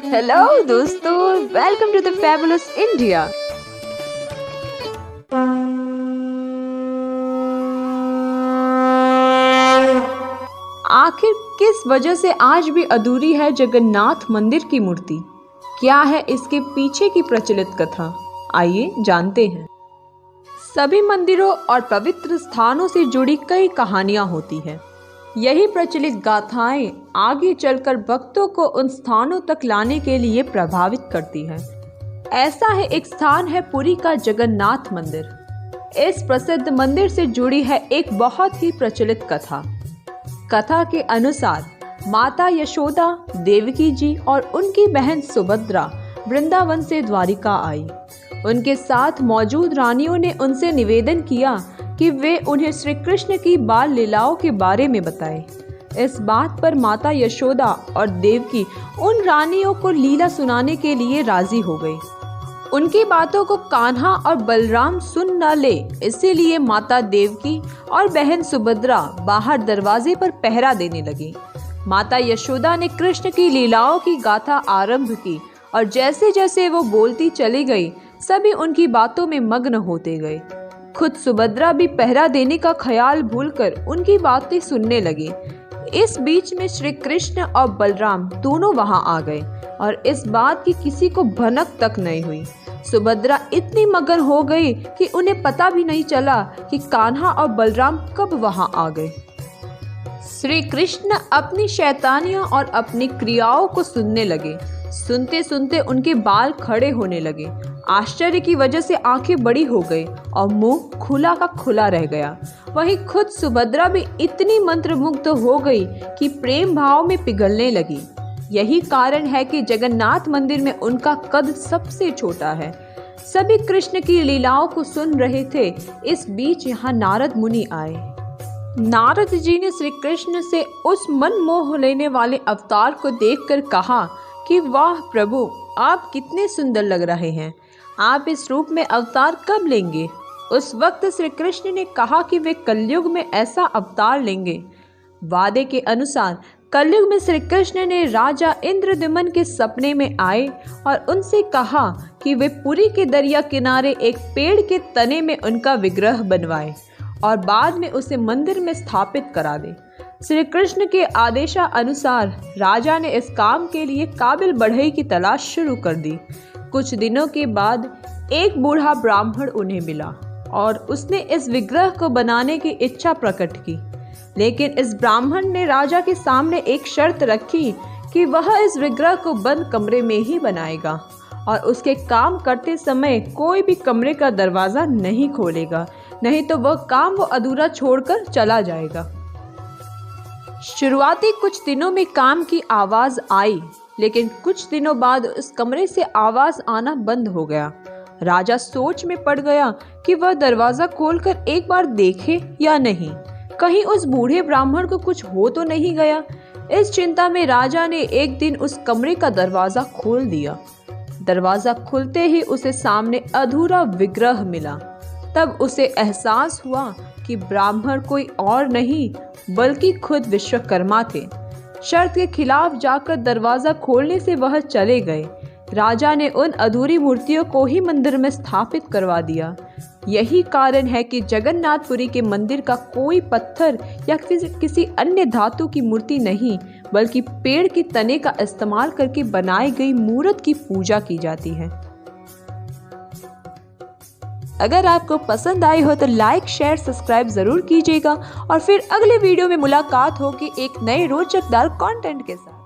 Hello दोस्तों, welcome to the fabulous India. आखिर किस वजह से आज भी अधूरी है जगन्नाथ मंदिर की मूर्ति? क्या है इसके पीछे की प्रचलित कथा? आइए जानते हैं। सभी मंदिरों और पवित्र स्थानों से जुड़ी कई कहानियां होती हैं। यही प्रचलित गाथाएं आगे चलकर भक्तों को उन स्थानों तक लाने के लिए प्रभावित करती हैं। ऐसा है एक स्थान है पुरी का जगन्नाथ मंदिर। इस प्रसिद्ध मंदिर से जुड़ी है एक बहुत ही प्रचलित कथा। कथा के अनुसार माता यशोदा, देवकी जी और उनकी बहन सुभद्रा वृंदावन से द्वारिका आई। उनके साथ मौजूद रानियों ने उनसे निवेदन किया कि वे उन्हें श्री कृष्ण की बाल लीलाओं के बारे में बताएं। इस बात पर माता यशोदा और देवकी उन रानियों को लीला सुनाने के लिए राजी हो गई। उनकी बातों को कान्हा और बलराम सुन न ले, इसीलिए माता देवकी और बहन सुभद्रा बाहर दरवाजे पर पहरा देने लगी। माता यशोदा ने कृष्ण की लीलाओं की गाथा आरंभ की और जैसे जैसे वो बोलती चली गई, सभी उनकी बातों में मग्न होते गए। खुद सुभद्रा भी पहरा देने का ख्याल भूलकर उनकी बातें सुनने लगी। इस बीच में श्री कृष्ण और बलराम दोनों वहां आ गए और इस बात की किसी को भनक तक नहीं हुई। सुभद्रा इतनी मगन हो गई कि उन्हें पता भी नहीं चला कि कान्हा और बलराम कब वहां आ गए। श्री कृष्ण अपनी शैतानियों और अपनी क्रियाओं को सुनने लगे। सुनते सुनते उनके बाल खड़े होने लगे। आश्चर्य की वजह से आंखें बड़ी हो गई और मुंह खुला का खुला रह गया। वहीं खुद सुभद्रा भी इतनी मंत्रमुग्ध हो गई कि प्रेम भाव में पिघलने लगी। यही कारण है कि जगन्नाथ मंदिर में उनका कद सबसे छोटा है। सभी कृष्ण की लीलाओं को सुन रहे थे। इस बीच यहाँ नारद मुनि आए। नारद जी ने श्री कृष्ण से उस मन मोह लेने वाले अवतार को देखकर कहा कि वाह प्रभु, आप कितने सुंदर लग रहे हैं। आप इस रूप में अवतार कब लेंगे? उस वक्त श्री कृष्ण ने कहा कि वे कलयुग में ऐसा अवतार लेंगे। वादे के अनुसार कलयुग में श्री कृष्ण ने राजा इंद्रद्युम्न के सपने में आए और उनसे कहा कि वे पुरी के दरिया किनारे एक पेड़ के तने में उनका विग्रह बनवाएं और बाद में उसे मंदिर में स्थापित करा दें। श्री कृष्ण के आदेशानुसार राजा ने इस काम के लिए काबिल बढ़ई की तलाश शुरू कर दी। कुछ दिनों के बाद एक बूढ़ा ब्राह्मण उन्हें मिला और उसने इस विग्रह को बनाने की इच्छा प्रकट की। लेकिन इस ब्राह्मण ने राजा के सामने एक शर्त रखी कि वह इस विग्रह को बंद कमरे में ही बनाएगा और उसके काम करते समय कोई भी कमरे का दरवाजा नहीं खोलेगा, नहीं तो वह काम वो अधूरा छोड़कर चला जाएगा। शुरुआती कुछ दिनों में काम की आवाज आई, लेकिन कुछ दिनों बाद उस कमरे से आवाज आना बंद हो गया। राजा सोच में पड़ गया कि वह दरवाजा खोलकर एक बार देखे या नहीं, कहीं उस बूढ़े ब्राह्मण को कुछ हो तो नहीं गया। इस चिंता में राजा ने एक दिन उस कमरे का दरवाजा खोल दिया। दरवाजा खुलते ही उसे सामने अधूरा विग्रह मिला। तब उसे एहसास हुआ कि ब्राह्मण कोई और नहीं बल्कि खुद विश्वकर्मा थे। शर्त के खिलाफ जाकर दरवाजा खोलने से वह चले गए। राजा ने उन अधूरी मूर्तियों को ही मंदिर में स्थापित करवा दिया। यही कारण है कि जगन्नाथपुरी के मंदिर का कोई पत्थर या किसी अन्य धातु की मूर्ति नहीं, बल्कि पेड़ के तने का इस्तेमाल करके बनाई गई मूर्त की पूजा की जाती है। अगर आपको पसंद आई हो तो लाइक, शेयर, सब्सक्राइब जरूर कीजिएगा और फिर अगले वीडियो में मुलाकात होगी एक नए रोचकदार कंटेंट के साथ।